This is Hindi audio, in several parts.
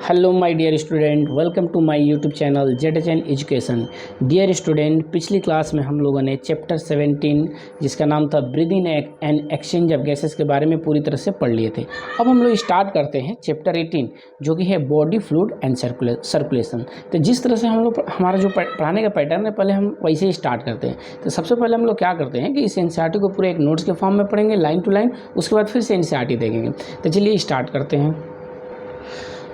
Hello my dear student, welcome to my YouTube channel ZHN education. Dear student, पिछली क्लास में हम लोगों ने चैप्टर 17 जिसका नाम था breathing and exchange of gases के बारे में पूरी तरह से पढ़ लिए थे। अब हम लोग स्टार्ट करते हैं चैप्टर 18 जो कि है बॉडी फ्लूइड एंड सर्कुलेशन। तो जिस तरह से हम लोग हमारा जो पढ़ाने का पैटर्न है पहले हम वैसे ही स्टार्ट करते हैं। तो सबसे पहले हम लोग क्या करते हैं कि इस NCERT को पूरे एक नोट्स के फॉर्म में पढ़ेंगे लाइन टू लाइन, उसके बाद फिर से NCERT देखेंगे। तो चलिए स्टार्ट करते हैं।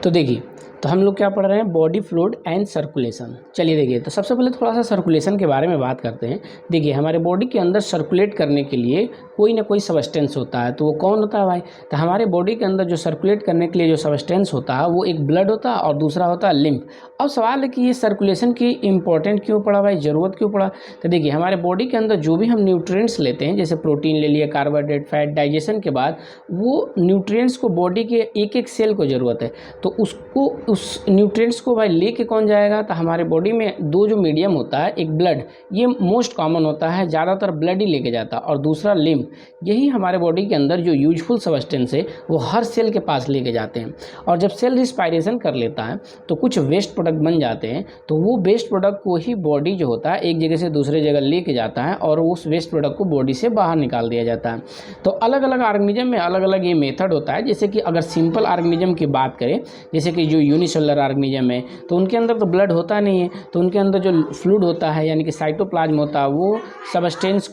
तो देखिए, तो हम लोग क्या पढ़ रहे हैं, बॉडी फ्लूइड एंड सर्कुलेशन। चलिए देखिए, तो सबसे पहले थोड़ा सा सर्कुलेशन के बारे में बात करते हैं। देखिए, हमारे बॉडी के अंदर सर्कुलेट करने के लिए कोई ना कोई सबस्टेंस होता है। तो वो कौन होता है भाई? तो हमारे बॉडी के अंदर जो सर्कुलेट करने के लिए जो सबस्टेंस होता है वो एक ब्लड होता है और दूसरा होता है लिम्फ। अब सवाल है कि ये सर्कुलेशन की इंपॉर्टेंट क्यों पड़ा भाई, ज़रूरत क्यों पड़ा? तो देखिए, हमारे बॉडी के अंदर जो भी हम न्यूट्रिएंट्स लेते हैं, जैसे प्रोटीन ले लिया, कार्बोहाइड्रेट, फैट, डाइजेशन के बाद वो न्यूट्रिएंट्स को बॉडी के एक एक सेल को ज़रूरत है। तो उसको उस न्यूट्रिएंट्स को भाई लेके कौन जाएगा? तो हमारे बॉडी में दो जो मीडियम होता है, एक ब्लड, ये मोस्ट कॉमन होता है, ज़्यादातर ब्लड ही लेके जाता है, और दूसरा लिम्फ। यही हमारे बॉडी के अंदर जो यूजफुल सबस्टेंस है वो हर सेल के पास लेके जाते हैं। और जब सेल रिस्पायरेशन कर लेता है तो कुछ वेस्ट प्रोडक्ट बन जाते हैं। तो वो वेस्ट प्रोडक्ट को ही बॉडी जो होता है एक जगह से दूसरे जगह लेके जाता है और उस वेस्ट प्रोडक्ट को बॉडी से बाहर निकाल दिया जाता है। तो अलग अलग ऑर्गेनिज्म में अलग अलग ये मेथड होता है। जैसे कि अगर सिंपल ऑर्गेनिज्म की बात करें, जैसे कि जो यूनिसेलुलर ऑर्गेनिज्म है, तो उनके अंदर तो ब्लड होता नहीं है। तो उनके अंदर जो फ्लूइड होता है यानी कि साइटोप्लाज्म होता है, वो सबस्टेंस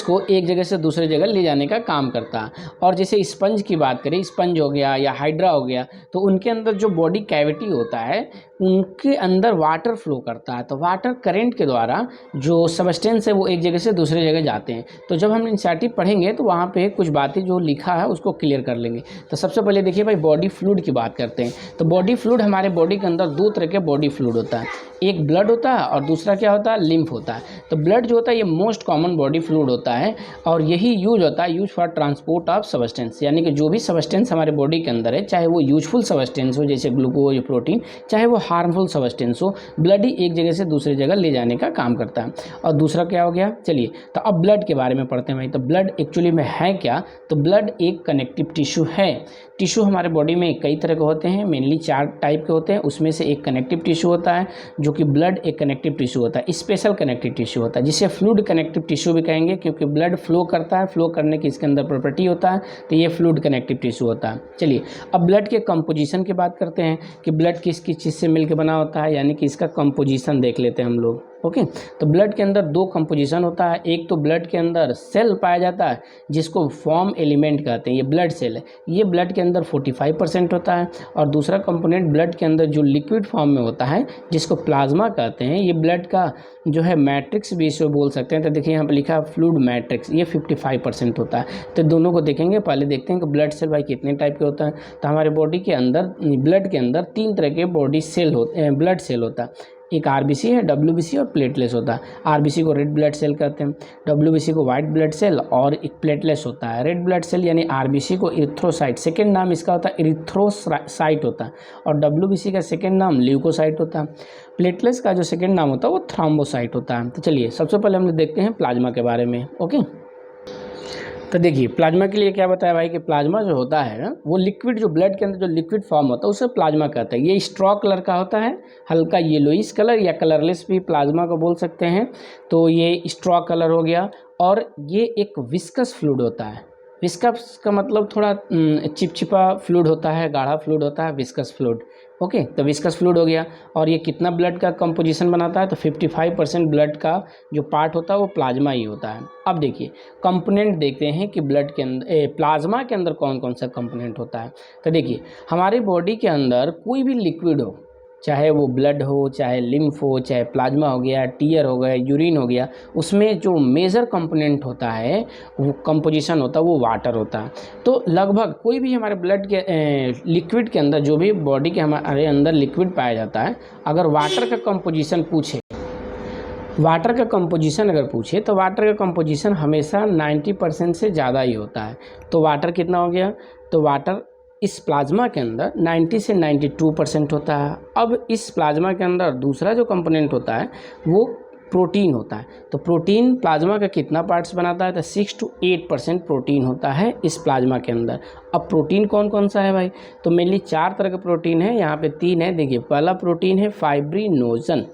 को एक जगह से दूसरे जगह ले जाने का काम करता है। और जैसे स्पंज की बात करें, स्पंज हो गया या हाइड्रा हो गया, तो उनके अंदर जो बॉडी कैविटी होता है उनके अंदर वाटर फ्लो करता है। तो वाटर करंट के द्वारा जो सबस्टेंस है वो एक जगह से दूसरे जगह जाते हैं। तो जब हम NCERT पढ़ेंगे तो वहाँ पे कुछ बातें जो लिखा है उसको क्लियर कर लेंगे। तो सबसे पहले देखिए भाई, बॉडी फ्लूइड की बात करते हैं। तो बॉडी फ्लूइड, हमारे बॉडी के अंदर दो तरह के बॉडी फ्लूइड होता है, एक ब्लड होता है और दूसरा क्या होता है, लिम्फ होता है। तो ब्लड जो होता है ये मोस्ट कॉमन बॉडी फ्लूइड होता है और यही यूज होता है फॉर ट्रांसपोर्ट ऑफ सबस्टेंस, यानी कि जो भी सबस्टेंस हमारे बॉडी के अंदर है, चाहे वो यूजफुल सबस्टेंस हो जैसे ग्लूकोज, प्रोटीन, चाहे वो हार्मफुल सबस्टेंस हो, ब्लड ही एक जगह से दूसरी जगह ले जाने का काम करता है। और दूसरा क्या हो गया, चलिए तो अब ब्लड के बारे में पढ़ते हैं भाई। तो ब्लड एक्चुअली में है क्या? तो ब्लड एक कनेक्टिव टिश्यू है। टिश्यू हमारे बॉडी में कई तरह के होते हैं, मेनली 4 टाइप के होते हैं। उसमें से एक कनेक्टिव टिश्यू होता है, जो कि ब्लड एक कनेक्टिव टिश्यू होता है, स्पेशल कनेक्टिव टिश्यू होता है, जिसे फ्लूइड कनेक्टिव टिश्यू भी कहेंगे, क्योंकि ब्लड फ्लो करता है, फ्लो करने की इसके अंदर प्रॉपर्टी होता है। तो ये फ्लूइड कनेक्टिव टिश्यू होता है। चलिए अब ब्लड के कंपोजिशन की बात करते हैं कि ब्लड किस किस चीज़ से मिलकर बना होता है, यानी कि इसका कंपोजिशन देख लेते हैं हम लोग। ओके, तो ब्लड के अंदर दो कंपोजिशन होता है। एक तो ब्लड के अंदर सेल पाया जाता है जिसको फॉर्म एलिमेंट कहते हैं, ये ब्लड सेल है, ये ब्लड के अंदर 45% होता है। और दूसरा कंपोनेंट ब्लड के अंदर जो लिक्विड फॉर्म में होता है जिसको प्लाज्मा कहते हैं, ये ब्लड का जो है मैट्रिक्स भी इसे बोल सकते हैं। तो देखिए यहाँ पर लिखा है फ्लूइड मैट्रिक्स, ये 55% होता है। तो दोनों को देखेंगे, पहले देखते हैं कि ब्लड सेल भाई कितने टाइप के होता है। तो हमारे बॉडी के अंदर, ब्लड के अंदर 3 तरह के बॉडी सेल होते हैं, ब्लड सेल होता है। एक RBC है, WBC और प्लेटलेस होता है। RBC को रेड ब्लड सेल कहते हैं, WBC को वाइट ब्लड सेल, और एक प्लेटलेस होता है। रेड ब्लड सेल यानी RBC को इरिथ्रोसाइट, सेकेंड नाम इसका होता है इरिथ्रोसाइट होता है, और WBC का सेकेंड नाम ल्यूकोसाइट होता है। प्लेटलेस का जो सेकेंड नाम होता है वो थ्रोम्बोसाइट होता है। तो चलिए सबसे पहले हम लोग देखते हैं प्लाज्मा के बारे में। ओके, तो देखिए प्लाज्मा के लिए क्या बताया भाई कि प्लाज्मा जो होता है ना, वो लिक्विड, जो ब्लड के अंदर जो लिक्विड फॉर्म होता है उसे प्लाज्मा कहते हैं। ये स्ट्रॉ कलर का होता है, हल्का येलोइश कलर या कलरलेस भी प्लाज्मा को बोल सकते हैं। तो ये स्ट्रॉ कलर हो गया, और ये एक विस्कस फ्लूइड होता है। विस्कस का मतलब थोड़ा चिपचिपा फ्लूइड होता है, गाढ़ा फ्लूइड होता है, विस्कस फ्लूइड। ओके, तो विस्कस फ्लूइड हो गया। और ये कितना ब्लड का कंपोजिशन बनाता है? तो 55% ब्लड का जो पार्ट होता है वो प्लाज्मा ही होता है। अब देखिए कंपोनेंट देखते हैं कि ब्लड के अंदर, प्लाज्मा के अंदर कौन कौन सा कंपोनेंट होता है। तो देखिए हमारे बॉडी के अंदर कोई भी लिक्विड हो, चाहे वो ब्लड हो, चाहे लिम्फ हो, चाहे प्लाज्मा हो गया, टीयर हो गया, यूरिन हो गया, उसमें जो मेजर कंपोनेंट होता है, वो कंपोजिशन होता है, वो वाटर होता है। तो लगभग कोई भी हमारे ब्लड के लिक्विड के अंदर, जो भी बॉडी के हमारे अंदर लिक्विड पाया जाता है, अगर वाटर का कंपोजिशन पूछे, वाटर का कंपोजिशन अगर पूछे तो वाटर का कंपोजिशन हमेशा 90% से ज़्यादा ही होता है। तो वाटर कितना हो गया? तो वाटर इस प्लाज्मा के अंदर 90 से 92% होता है। अब इस प्लाज्मा के अंदर दूसरा जो कंपोनेंट होता है वो प्रोटीन होता है। तो प्रोटीन प्लाज्मा का कितना पार्ट्स बनाता है? तो 6 to 8% प्रोटीन होता है इस प्लाज्मा के अंदर। अब प्रोटीन कौन कौन सा है भाई? तो मेनली 4 तरह का प्रोटीन है, यहाँ पे 3 है। देखिए, पहला प्रोटीन है फाइब्रिनोजन,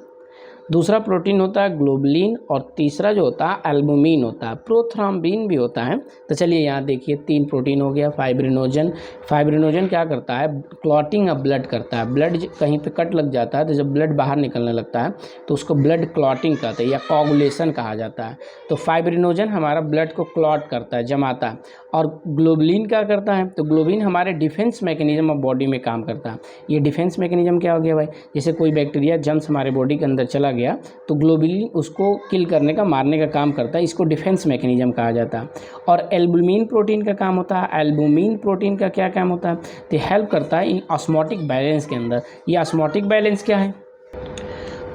दूसरा प्रोटीन होता है ग्लोबुलिन, और तीसरा जो होता है एल्बुमिन होता है, प्रोथ्रम्बिन भी होता है। तो चलिए यहाँ देखिए 3 प्रोटीन हो गया। फाइब्रिनोजन क्या करता है? क्लॉटिंग ऑफ ब्लड करता है। ब्लड कहीं पे कट लग जाता है तो जब ब्लड बाहर निकलने लगता है तो उसको ब्लड क्लॉटिंग कहते हैं या कोगुलेशन कहा जाता है। तो फाइब्रिनोजन हमारा ब्लड को क्लॉट करता है, जमाता है। और ग्लोबुलिन क्या करता है? तो ग्लोबुलिन हमारे डिफेंस मैकेनिज्म ऑफ बॉडी में काम करता है। ये डिफेंस मैकेनिज्म क्या हो गया भाई? जैसे कोई बैक्टीरिया जम्स हमारे बॉडी के अंदर चला गया तो ग्लोबुलिन उसको किल करने का, मारने का काम करता है, इसको डिफेंस मैकेनिज्म कहा जाता है। और एल्बुमिन प्रोटीन का काम होता है, एल्बुमिन प्रोटीन का क्या काम होता है? तो हेल्प करता है इन ऑस्मोटिक बैलेंस के अंदर। ये ऑस्मोटिक बैलेंस क्या है?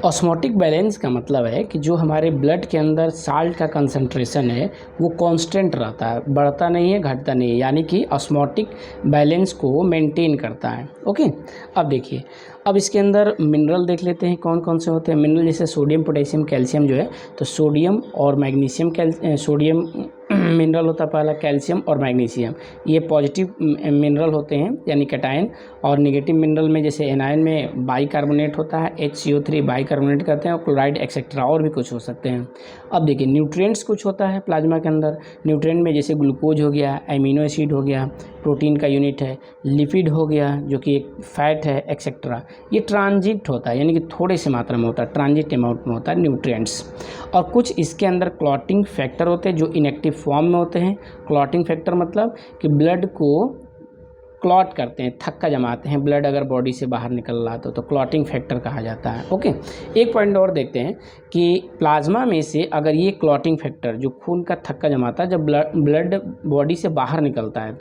ऑस्मोटिक बैलेंस का मतलब है कि जो हमारे ब्लड के अंदर साल्ट का कंसंट्रेशन है वो कांस्टेंट रहता है, बढ़ता नहीं है, घटता नहीं है, यानी कि ऑस्मोटिक बैलेंस को मेंटेन करता है। ओके, अब देखिए, अब इसके अंदर मिनरल देख लेते हैं कौन कौन से होते हैं। मिनरल जैसे सोडियम, पोटेशियम, कैल्शियम जो है, तो सोडियम और मैग्नीशियम, सोडियम मिनरल होता है पहला, कैल्शियम और मैग्नीशियम ये पॉजिटिव मिनरल होते हैं यानी कैटायन। और नेगेटिव मिनरल में जैसे एनायन में बाइकार्बोनेट होता है, HCO3 बाइकार्बोनेट कहते हैं, और क्लोराइड एक्सेट्रा और भी कुछ हो सकते हैं। अब देखिए न्यूट्रिएंट्स कुछ होता है प्लाज्मा के अंदर। न्यूट्रिएंट में जैसे ग्लूकोज हो गया, एमिनो एसिड हो गया, प्रोटीन का यूनिट है, लिपिड हो गया जो कि एक फैट है, एक्सेट्रा। ये ट्रांजिट होता है यानी कि थोड़े से मात्रा में होता है, ट्रांजिट अमाउंट में होता है न्यूट्रिएंट्स। और कुछ इसके अंदर क्लॉटिंग फैक्टर होते हैं जो इनएक्टिव फॉर्म में होते हैं। क्लॉटिंग फैक्टर मतलब कि ब्लड को क्लॉट करते हैं, थक्का जमाते हैं ब्लड अगर बॉडी से बाहर निकल रहा तो क्लॉटिंग फैक्टर कहा जाता है। ओके, एक पॉइंट और देखते हैं कि प्लाज्मा में से अगर ये क्लॉटिंग फैक्टर जो खून का थक्का जमाता है जब ब्लड बॉडी से बाहर निकलता है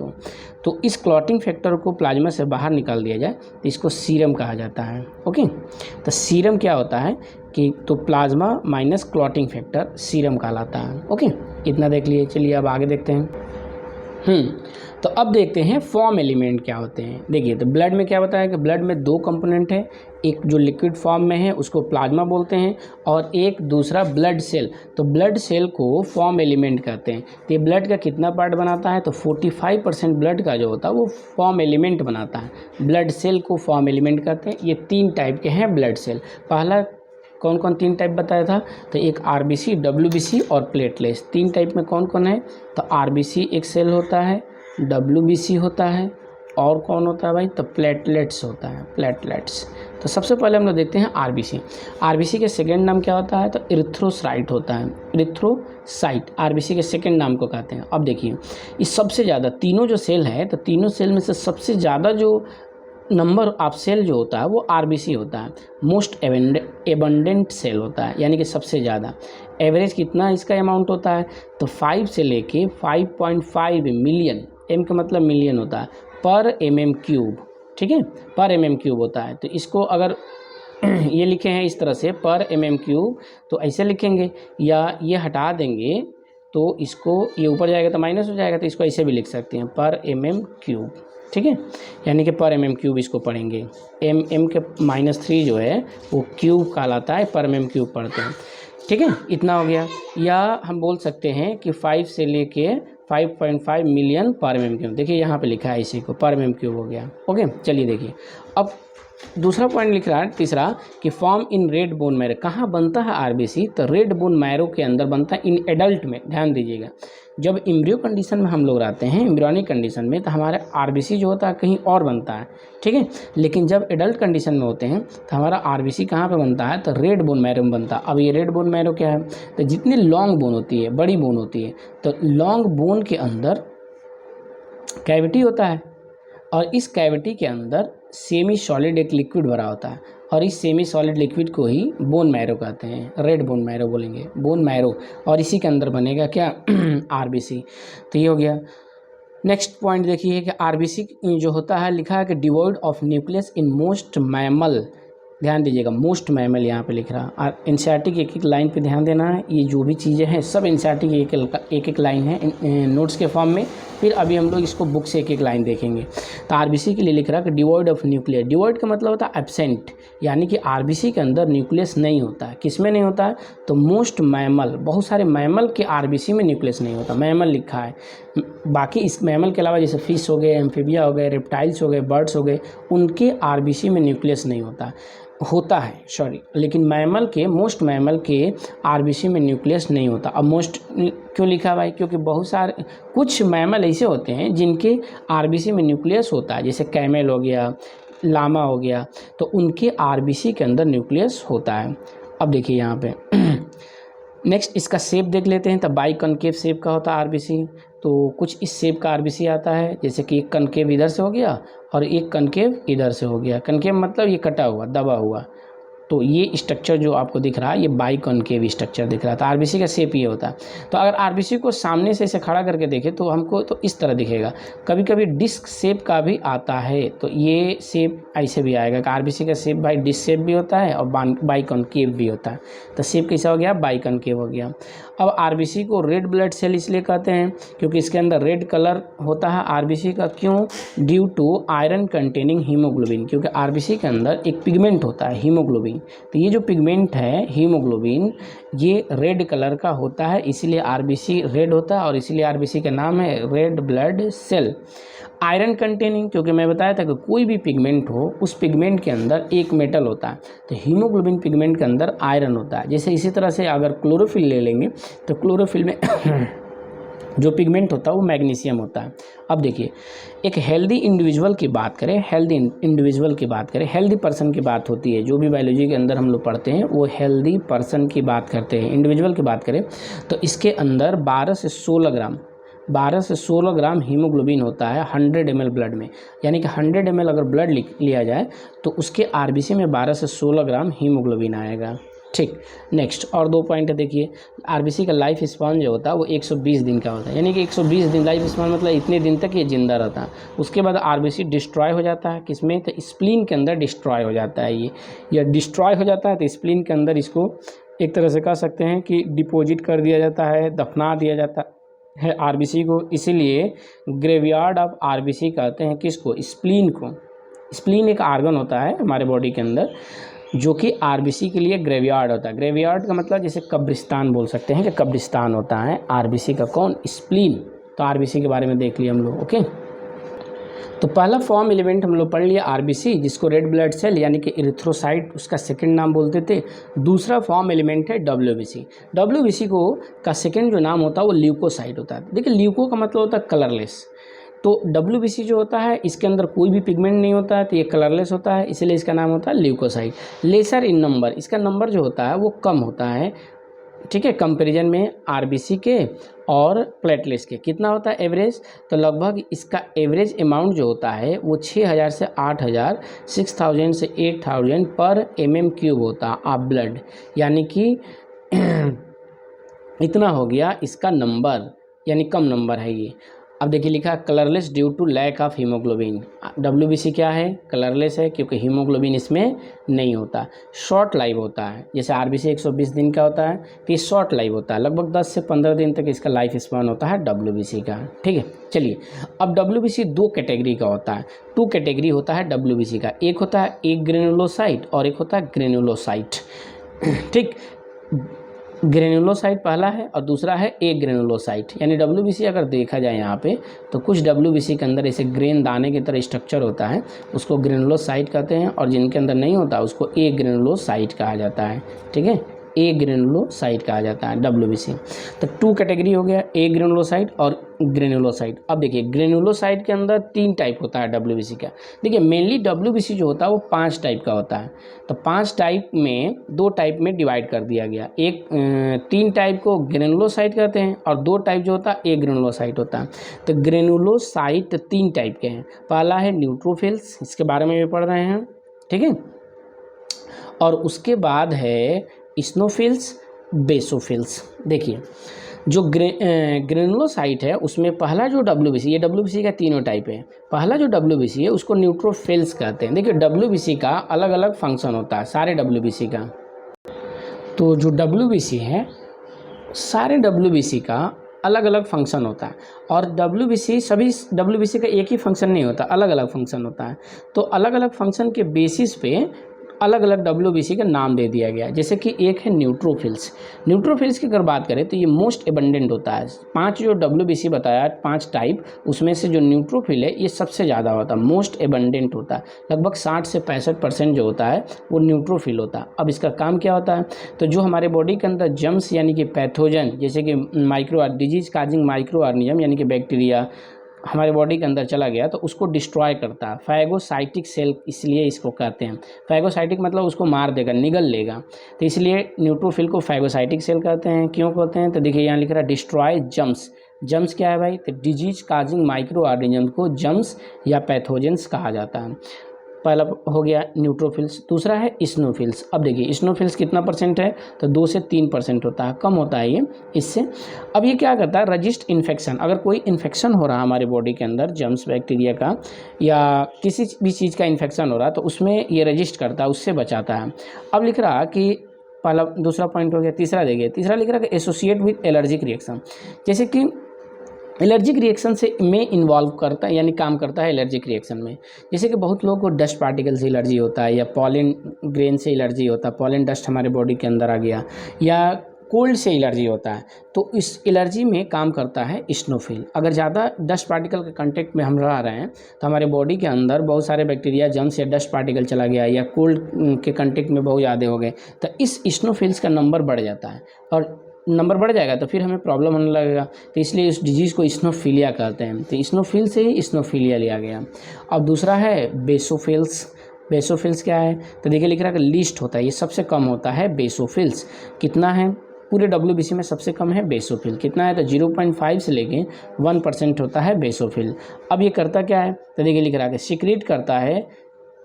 तो इस क्लॉटिंग फैक्टर को प्लाज्मा से बाहर निकाल दिया जाए तो इसको सीरम कहा जाता है। ओके, तो सीरम क्या होता है कि तो plasma minus clotting factor serum कहलाता है। ओके, इतना देख लिए। चलिए अब आगे देखते हैं। तो अब देखते हैं फॉर्म एलिमेंट क्या होते हैं। देखिए, तो ब्लड में क्या बताया कि ब्लड में 2 कंपोनेंट है, एक जो लिक्विड फॉर्म में है उसको प्लाज्मा बोलते हैं, और एक दूसरा ब्लड सेल। तो ब्लड सेल को फॉर्म एलिमेंट कहते हैं। तो ये ब्लड का कितना पार्ट बनाता है? तो 45% ब्लड का जो होता है वो फॉर्म एलिमेंट बनाता है। ब्लड सेल को फॉर्म एलिमेंट कहते हैं। ये 3 टाइप के हैं ब्लड सेल। पहला कौन कौन 3 टाइप बताया था? तो एक RBC, WBC और प्लेटलेट्स। 3 टाइप में कौन कौन है? तो RBC एक सेल होता है, WBC होता है, और कौन होता है भाई? तो प्लेटलेट्स होता है, प्लेटलेट्स। तो सबसे पहले हम लोग देखते हैं RBC के सेकेंड नाम क्या होता है? तो इरिथ्रोसाइट होता है, इरिथ्रोसाइट RBC के सेकेंड नाम को कहते हैं। अब देखिए, इस सबसे ज़्यादा तीनों जो सेल है तो तीनों सेल में से सबसे ज़्यादा जो नंबर ऑफ सेल जो होता है वो RBC होता है, मोस्ट एबंडेंट सेल होता है, यानी कि सबसे ज़्यादा। एवरेज कितना इसका अमाउंट होता है? तो 5 से लेके 5.5 मिलियन, M का मतलब मिलियन होता है, पर mm³। ठीक है, पर mm³ होता है। तो इसको अगर ये लिखे हैं इस तरह से पर mm³ तो ऐसे लिखेंगे, या ये हटा देंगे तो इसको ये ऊपर जाएगा तो माइनस हो जाएगा, तो इसको ऐसे भी लिख सकते हैं पर mm³। ठीक है, यानी कि पर mm³ इसको पढ़ेंगे। m के -3 जो है वो क्यूब कहलाता है, पर mm³ पढ़ते हैं। ठीक है, इतना हो गया। या हम बोल सकते हैं कि 5 से लेके 5.5 मिलियन पर mm³। देखिए यहाँ पे लिखा है इसी को, पर mm³ हो गया। ओके, चलिए देखिए अब दूसरा पॉइंट लिख रहा है, तीसरा, कि form in red bone marrow. कहाँ बनता है RBC? तो रेड बोन मैरो के अंदर बनता है इन एडल्ट में। ध्यान दीजिएगा, जब एम्ब्रियो कंडीशन में हम लोग रहते हैं, एम्ब्रियोनिक कंडीशन में, तो हमारा RBC जो होता है कहीं और बनता है। ठीक है, लेकिन जब एडल्ट कंडीशन में होते हैं तो हमारा RBC कहाँ पे बनता है? तो रेड बोन मैरो में बनता है। अब ये रेड बोन मैरो क्या है? तो जितनी लॉन्ग बोन होती है, बड़ी बोन होती है, तो लॉन्ग बोन के अंदर कैविटी होता है, और इस कैविटी के अंदर सेमी सॉलिड एक लिक्विड भरा होता है, और इस सेमी सॉलिड लिक्विड को ही बोन मैरो कहते हैं, रेड बोन मैरो बोलेंगे, बोन मैरो। और इसी के अंदर बनेगा क्या? RBC। तो ये हो गया। नेक्स्ट पॉइंट देखिए कि RBC जो होता है, लिखा है कि devoid of nucleus in most mammal. ध्यान दीजिएगा, मोस्ट मैमल यहाँ पे लिख रहा है। एनसीईआरटी की एक लाइन पे ध्यान देना है। ये जो भी चीज़ें हैं सब एनसीईआरटी की एक लाइन है नोट्स के फॉर्म में, फिर अभी हम लोग इसको बुक से एक एक लाइन देखेंगे। तो आरबीसी के लिए लिख रहा है कि डिवॉइड ऑफ न्यूक्लियस। डिवॉइड का मतलब होता है एब्सेंट, यानी कि आरबीसी के अंदर न्यूक्लियस नहीं होता है। किस में नहीं होता है? तो मोस्ट मैमल, बहुत सारे मैमल के आरबीसी में न्यूक्लियस नहीं होता, मैमल लिखा है। बाकी इस मैमल के अलावा जैसे फिश हो गए, एम्फीबिया हो गए, रेप्टाइल्स हो गए, बर्ड्स हो गए, उनके आरबीसी में न्यूक्लियस नहीं होता है लेकिन मैमल के, मोस्ट मैमल के आरबीसी में न्यूक्लियस नहीं होता। अब मोस्ट क्यों लिखा भाई? क्योंकि बहुत सारे कुछ मैमल ऐसे होते हैं जिनके आरबीसी में न्यूक्लियस होता है, जैसे कैमल हो गया, लामा हो गया, तो उनके आरबीसी के अंदर न्यूक्लियस होता है। अब देखिए यहाँ पे नेक्स्ट इसका शेप देख लेते हैं। तो बाई कनकेव शेप का होता है आरबीसी। तो कुछ इस शेप का आरबीसी आता है, जैसे कि एक कनकेव इधर से हो गया और एक कनकेव इधर से हो गया। कनकेव मतलब ये कटा हुआ, दबा हुआ। तो ये स्ट्रक्चर जो आपको दिख रहा है ये बाई कॉनकेव स्ट्रक्चर दिख रहा है। तो आरबीसी का शेप ये होता है। तो अगर आरबीसी को सामने से इसे खड़ा करके देखें तो हमको तो इस तरह दिखेगा। कभी कभी डिस्क शेप का भी आता है, तो ये शेप ऐसे भी आएगा कि आरबीसी का शेप बाई डिस्क शेप भी होता है और बाई कॉनकेव भी होता है। तो शेप कैसा हो गया? बाई कॉनकेव हो गया। अब आरबीसी को रेड ब्लड सेल इसलिए कहते हैं क्योंकि इसके अंदर रेड कलर होता है आरबीसी का। क्यों? Due to iron containing haemoglobin, क्योंकि आरबीसी के अंदर एक पिगमेंट होता है हीमोग्लोबिन। तो ये जो पिगमेंट है हीमोग्लोबिन, ये रेड कलर का होता है, इसीलिए आरबीसी रेड होता है और इसीलिए आरबीसी का नाम है red blood cell. Iron containing, क्योंकि मैं बताया था कि कोई भी पिगमेंट हो उस पिगमेंट के अंदर एक मेटल होता है, तो हीमोग्लोबिन पिगमेंट के अंदर आयरन होता है। जैसे इसी तरह से अगर क्लोरोफिल ले लेंगे तो क्लोरोफिल में जो पिगमेंट होता है वो मैग्नीशियम होता है। अब देखिए एक हेल्दी इंडिविजुअल की बात करें, हेल्दी पर्सन की बात होती है, जो भी बायोलॉजी के अंदर हम लोग पढ़ते हैं वो हेल्दी पर्सन की बात करते हैं। इंडिविजुअल की बात करें तो इसके अंदर 12 से 16 ग्राम हीमोग्लोबिन होता है 100 ml ब्लड में। यानी कि 100 ml अगर ब्लड लिया जाए तो उसके आरबीसी में 12 से 16 ग्राम हीमोग्लोबिन आएगा। ठीक, नेक्स्ट और 2 पॉइंट देखिए। आरबीसी का लाइफ स्पान जो होता है वो 120 दिन का होता है, यानी कि 120 दिन लाइफ स्पान, मतलब इतने दिन तक ये जिंदा रहता है। उसके बाद आरबीसी डिस्ट्रॉय हो जाता है, किसमें? तो स्प्लीन के अंदर डिस्ट्रॉय हो जाता है। ये डिस्ट्रॉय हो जाता है तो स्प्लीन के अंदर इसको एक तरह से कह सकते हैं कि डिपॉजिट कर दिया जाता है, दफना दिया जाता है आरबीसी को। इसीलिए ग्रेवयार्ड ऑफ आरबीसी कहते हैं किसको? स्प्लीन को। स्प्लीन एक आर्गन होता है हमारे बॉडी के अंदर जो कि आरबीसी के लिए ग्रेवयार्ड होता है। ग्रेवयार्ड का मतलब जैसे कब्रिस्तान बोल सकते हैं कि कब्रिस्तान होता है आरबीसी का। कौन? स्प्लीन। तो आरबीसी के बारे में देख लिया हम लोग। ओके, तो पहला फॉर्म एलिमेंट हम लोग पढ़ लिया आरबीसी, जिसको रेड ब्लड सेल यानी कि इरिथ्रोसाइट उसका सेकंड नाम बोलते थे। दूसरा फॉर्म एलिमेंट है डब्ल्यूबीसी। डब्ल्यूबीसी को का सेकंड जो नाम होता है वो ल्यूकोसाइट होता है। देखिए ल्यूको का मतलब होता है कलरलेस। तो डब्ल्यूबीसी जो होता है इसके अंदर कोई भी पिगमेंट नहीं होता है, तो ये कलरलेस होता है, इसीलिए इसका नाम होता है ल्यूकोसाइट। लेसर इन नंबर, इसका नंबर जो होता है वो कम होता है, ठीक है, कंपैरिजन में आरबीसी के और प्लेटलेट्स के। कितना होता है एवरेज? तो लगभग इसका एवरेज अमाउंट जो होता है वो 6000 से 8000, 6000 से 8000 पर mm³ होता है ऑफ ब्लड, यानी कि इतना हो गया इसका नंबर, यानी कम नंबर है ये। अब देखिए लिखा colourless due to lack of haemoglobin. WBC क्या है? कलरलेस है क्योंकि हीमोग्लोबिन इसमें नहीं होता। शॉर्ट लाइफ होता है, जैसे आरबीसी 120 दिन का होता है तो ये शॉर्ट लाइफ होता है, लगभग 10 से 15 दिन तक इसका लाइफ स्पान होता है डब्ल्यूबीसी का। ठीक है, चलिए अब डब्ल्यूबीसी 2 कैटेगरी का होता है, 2 कैटेगरी होता है डब्ल्यूबीसी का। एक होता है एक ग्रेनुलोसाइट और एक होता है ग्रेनुलोसाइट। ठीक, ग्रेनुलोसाइट पहला है और दूसरा है ए ग्रेनुलोसाइट। यानी डब्ल्यूबीसी अगर देखा जाए यहाँ पे तो कुछ डब्ल्यूबीसी के अंदर ऐसे ग्रेन दाने की तरह स्ट्रक्चर होता है, उसको ग्रेनुलोसाइट कहते हैं, और जिनके अंदर नहीं होता उसको ए ग्रेनुलोसाइट कहा जाता है। ठीक है, ए ग्रेनुलोसाइट कहा जाता है डब्ल्यूबीसी। तो 2 कैटेगरी हो गया, ए ग्रेनुलोसाइट और ग्रेनुलोसाइट। अब देखिए ग्रेनुलोसाइट के अंदर 3 टाइप होता है डब्ल्यूबीसी का। देखिए मेनली डब्ल्यूबीसी जो होता है वो 5 टाइप का होता है। तो 5 टाइप में 2 टाइप में डिवाइड कर दिया गया। 3 टाइप को ग्रेनुलोसाइट कहते हैं और 2 टाइप जो होता है ए ग्रेनुलोसाइट होता है। तो ग्रेनुलोसाइट 3 टाइप के हैं। पहला है न्यूट्रोफिल्स, इसके बारे में भी पढ़ रहे हैं, ठीक है, और उसके बाद है स्नोफिल्स, बेसोफिल्स। देखिए जो ग्रेनुलोसाइट है उसमें पहला जो डब्ल्यूबीसी, ये डब्ल्यूबीसी का 3 टाइप है। पहला जो डब्ल्यूबीसी है उसको न्यूट्रोफिल्स कहते हैं। देखिए डब्ल्यूबीसी का अलग अलग फंक्शन होता है सारे डब्ल्यूबीसी का। तो जो डब्ल्यूबीसी है सारे डब्ल्यूबीसी का अलग अलग फंक्शन होता है। और WBC सभी WBC का एक ही फंक्शन नहीं होता, अलग अलग फंक्शन होता है। तो अलग अलग फंक्शन के बेसिस पे अलग अलग WBC का नाम दे दिया गया है। जैसे कि एक है न्यूट्रोफिल्स। न्यूट्रोफिल्स की अगर बात करें तो ये मोस्ट एबंडेंट होता है। 5 जो WBC बताया, 5 टाइप, उसमें से जो न्यूट्रोफिल है ये सबसे ज़्यादा होता है, मोस्ट एबंडेंट होता है। लगभग 60 से 65% जो होता है वो न्यूट्रोफिल होता है। अब इसका काम क्या होता है, तो जो हमारे बॉडी के अंदर जर्म्स यानी कि पैथोजन, जैसे कि डिजीज काजिंग माइक्रो ऑर्गेनिज्म यानी कि बैक्टीरिया हमारे बॉडी के अंदर चला गया तो उसको डिस्ट्रॉय करता है। फैगोसाइटिक सेल इसलिए इसको कहते हैं। फैगोसाइटिक मतलब उसको मार देगा, निगल लेगा, तो इसलिए न्यूट्रोफिल को फैगोसाइटिक सेल कहते हैं। क्यों कहते हैं, तो देखिए यहाँ लिख रहा है डिस्ट्रॉय जम्स। जम्स क्या है भाई, तो डिजीज काजिंग माइक्रो ऑर्गेनिज्म को जम्स या पैथोजेंस कहा जाता है। पहला हो गया न्यूट्रोफिल्स। दूसरा है स्नोफिल्स। अब देखिए स्नोफिल्स कितना परसेंट है, तो 2 से 3% होता है, कम होता है ये इससे। अब ये क्या करता है, रजिस्ट इन्फेक्शन, अगर कोई इन्फेक्शन हो रहा है हमारे बॉडी के अंदर जर्म्स बैक्टीरिया का या किसी भी चीज़ का इन्फेक्शन हो रहा है तो उसमें ये रजिस्ट करता है, उससे बचाता है। अब लिख रहा कि पहला दूसरा पॉइंट हो गया। तीसरा देखिए, तीसरा लिख रहा है कि एसोसिएट विद एलर्जिक रिएक्शन, जैसे कि एलर्जिक रिएक्शन से में इन्वॉल्व करता है, यानी काम करता है एलर्जिक रिएक्शन में। जैसे कि बहुत लोगों को डस्ट पार्टिकल से एलर्जी होता है या पॉलन ग्रेन से एलर्जी होता है, पॉलन डस्ट हमारे बॉडी के अंदर आ गया, या कोल्ड से एलर्जी होता है, तो इस एलर्जी में काम करता है स्नोफिल। अगर ज़्यादा डस्ट पार्टिकल के कांटेक्ट में हम रह रहे हैं तो हमारे बॉडी के अंदर बहुत सारे बैक्टीरिया जर्म्स या डस्ट पार्टिकल चला गया या कोल्ड के कांटेक्ट में बहुत ज़्यादा हो गए तो इस स्नोफिल्स का नंबर बढ़ जाता है, और नंबर बढ़ जाएगा तो फिर हमें प्रॉब्लम होने लगेगा। तो इसलिए इस डिजीज़ को स्नोफिलिया कहते हैं। तो स्नोफिल से ही स्नोफिलिया लिया गया। अब दूसरा है बेसोफिल्स। बेसोफिल्स क्या है, तो देखिए लिख रहा है कि लीस्ट होता है, ये सबसे कम होता है बेसोफिल्स। कितना है, पूरे WBC में सबसे कम है बेसोफिल। कितना है, तो 0.5 से लेके 1% होता है बेसोफिल। अब ये करता क्या है, तो देखिए लिख रहा है कि सिक्रीट करता है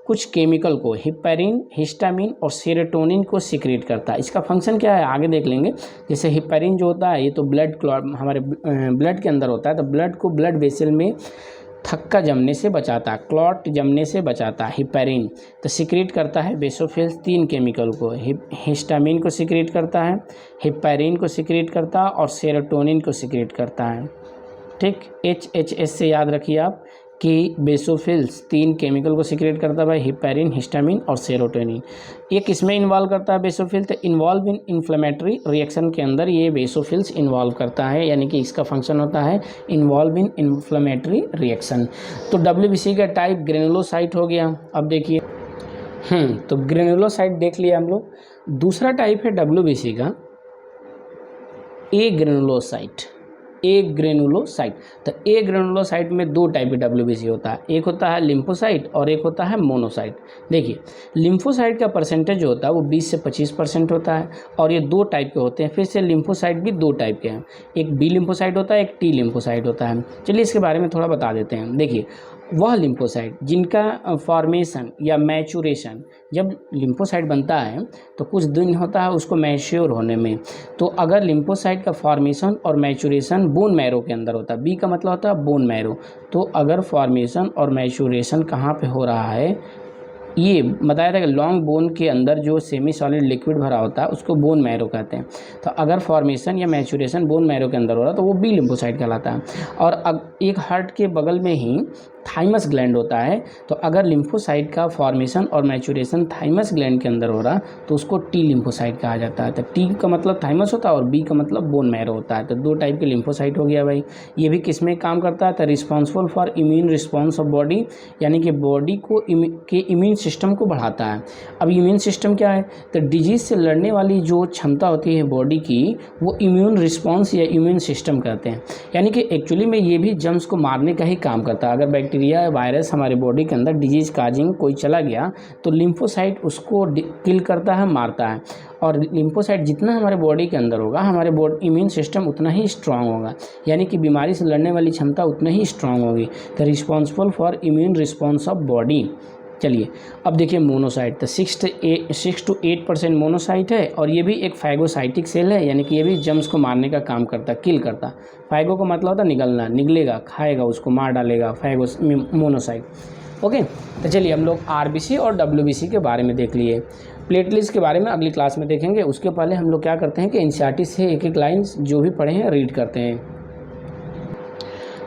कुछ केमिकल को, हिपैरिन, हिस्टामिन और सेरोटोनिन को सिक्रीट करता है। इसका फंक्शन क्या है आगे देख लेंगे। जैसे हिपैरिन जो होता है ये तो ब्लड क्लॉट हमारे ब्लड के अंदर होता है, तो ब्लड को ब्लड वेसल में थक्का जमने से बचाता है, क्लॉट जमने से बचाता है हिपैरिन। तो सिक्रीट करता है बेसोफिल्स 3 केमिकल को, हिस्टामिन को सिक्रीट करता है, हिपैरिन को सिक्रीट करता है और सेरोटोनिन को सिक्रीट करता है। ठीक, HHS से याद रखिए आप कि बेसोफिल्स 3 केमिकल को सिक्रेट करता है, हिपैरिन, हिस्टामिन और सेरोटोनिन। ये किसमें इन्वॉल्व करता है बेसोफिल, तो इन्वॉल्व इन इन्फ्लेमेटरी रिएक्शन के अंदर ये बेसोफिल्स इन्वॉल्व करता है, यानी कि इसका फंक्शन होता है इन्वॉल्व इन इन्फ्लेमेटरी रिएक्शन। तो WBC का टाइप ग्रेनुलोसाइट हो गया। अब देखिए तो ग्रेनुलोसाइट देख लिया हम लोग। दूसरा टाइप है WBC का ए ग्रेनुलोसाइट। ए ग्रेनुलोसाइट, तो ए ग्रेनुलोसाइट में 2 टाइप के WBC होता है, एक होता है लिम्फोसाइट और एक होता है मोनोसाइट। देखिए लिम्फोसाइट का परसेंटेज जो होता है वो 20 से 25% होता है, और ये 2 टाइप के होते हैं। फिर से लिम्फोसाइट भी 2 टाइप के हैं, एक बी लिम्फोसाइट होता है, एक टी लिम्फोसाइट होता है। चलिए इसके बारे में थोड़ा बता देते हैं। देखिए वह लिम्फोसाइट जिनका फॉर्मेशन या मैचुरेशन, जब लिम्फोसाइट बनता है तो कुछ दिन होता है उसको मैच्योर होने में, तो अगर लिम्फोसाइट का फॉर्मेशन और मैचुरेशन बोन मैरो के अंदर होता है, बी का मतलब होता है बोन मैरो, तो अगर फॉर्मेशन और मैचुरेशन कहाँ पे हो रहा है, ये बताया था कि लॉन्ग बोन के अंदर जो सेमी सॉलिड लिक्विड भरा होता है उसको बोन मैरो कहते हैं। तो अगर फॉर्मेशन या मैचुरेशन बोन मैरो के अंदर हो रहा है तो वो बी लिम्फोसाइट कहलाता है। और एक हार्ट के बगल में ही थाइमस ग्लैंड होता है, तो अगर लिम्फोसाइट का फॉर्मेशन और मैचुरेशन थाइमस ग्लैंड के अंदर हो रहा तो उसको टी लिम्फोसाइट कहा जाता है। तो टी का मतलब थाइमस होता है और बी का मतलब बोन मैरो होता है। तो 2 टाइप के लिम्फोसाइट हो गया भाई। ये भी किस में काम करता है, तो responsible for immune response of body, यानी कि बॉडी को के इम्यून सिस्टम को बढ़ाता है। अब इम्यून सिस्टम क्या है, तो डिजीज़ से लड़ने वाली जो क्षमता होती है बॉडी की वो इम्यून रिस्पॉन्स या इम्यून सिस्टम कहते हैं। यानी कि एक्चुअली में ये भी जर्म्स को मारने का ही काम करता है। अगर बैक्टीरिया या वायरस हमारे बॉडी के अंदर डिजीज काजिंग कोई चला गया तो लिम्फोसाइट उसको किल करता है, मारता है। और लिम्फोसाइट जितना हमारे बॉडी के अंदर होगा हमारे बॉडी इम्यून सिस्टम उतना ही स्ट्रांग होगा, यानी कि बीमारी से लड़ने वाली क्षमता उतनी ही स्ट्रांग होगी। तो responsible for immune response of body. चलिए अब देखिए मोनोसाइट, तो 6 to 8% मोनोसाइट है, और ये भी एक फैगोसाइटिक सेल है, यानी कि ये भी जर्म्स को मारने का काम करता है, किल करता। फैगो का मतलब होता है निगलना, निगलेगा, खाएगा, उसको मार डालेगा, मोनोसाइट। ओके, तो चलिए हम लोग RBC और WBC के बारे में देख लिए। प्लेटलेट्स के बारे में अगली क्लास में देखेंगे। उसके पहले हम लोग क्या करते हैं कि NCERT से एक लाइन जो भी पढ़े हैं रीड करते हैं।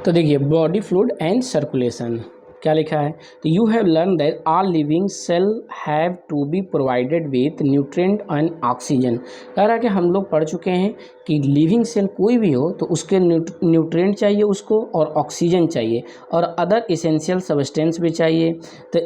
तो देखिए बॉडी फ्लूइड एंड सर्कुलेशन क्या लिखा है, तो you have learn that all living cell have to be provided with nutrient and oxygen. कह रहा है कि हम लोग पढ़ चुके हैं कि लिविंग सेल कोई भी हो तो उसके न्यूट्रिएंट चाहिए उसको, और ऑक्सीजन चाहिए, और अदर इसेंशियल सब्सटेंस भी चाहिए। तो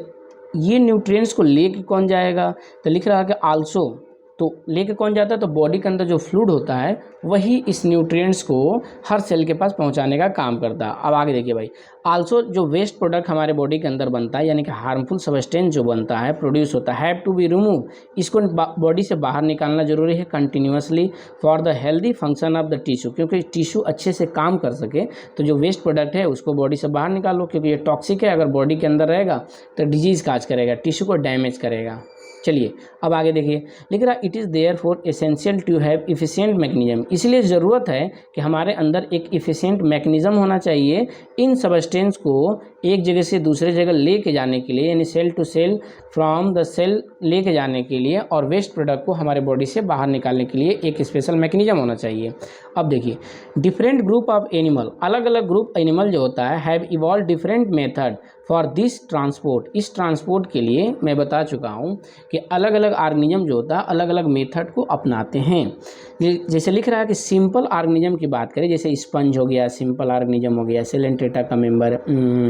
ये न्यूट्रिएंट्स को लेके कौन जाएगा, तो लिख रहा है कि आल्सो, तो लेके कौन जाता है, तो बॉडी के अंदर जो फ्लूइड होता है वही इस न्यूट्रिएंट्स को हर सेल के पास पहुंचाने का काम करता है। अब आगे देखिए भाई, आल्सो जो वेस्ट प्रोडक्ट हमारे बॉडी के अंदर बनता है, यानी कि हार्मफुल सब्सटेंस जो बनता है, प्रोड्यूस होता है, हैव टू बी रिमूव, इसको बॉडी से बाहर निकालना जरूरी है continuously for the healthy function of the tissue, क्योंकि टिश्यू अच्छे से काम कर सके तो जो वेस्ट प्रोडक्ट है उसको बॉडी से बाहर निकालो, क्योंकि ये टॉक्सिक है, अगर बॉडी के अंदर रहेगा तो डिजीज़ काज करेगा, टिश्यू को डैमेज करेगा। चलिए अब आगे देखिए, लिख रहा it is there for essential to have efficient mechanism, इसलिए ज़रूरत है कि हमारे अंदर एक इफिशिएंट मैकेनिज्म होना चाहिए इन सबस्टेंस को एक जगह से दूसरे जगह लेके जाने के लिए, यानी cell to cell from the cell लेके जाने के लिए, और वेस्ट प्रोडक्ट को हमारे बॉडी से बाहर निकालने के लिए एक स्पेशल मैकेनिज्म होना चाहिए। अब देखिए, डिफरेंट ग्रुप ऑफ एनिमल, अलग अलग ग्रुप एनिमल जो होता है, have evolve different method for this transport, इस ट्रांसपोर्ट के लिए मैं बता चुका हूँ कि अलग अलग ऑर्गेनिज्म जो होता है अलग अलग मेथड को अपनाते हैं। जैसे लिख रहा है कि सिंपल ऑर्गेनिज्म की बात करें, जैसे स्पंज हो गया, सिंपल ऑर्गेनिज्म हो गया, सेलेंट्रेटा का मेंबर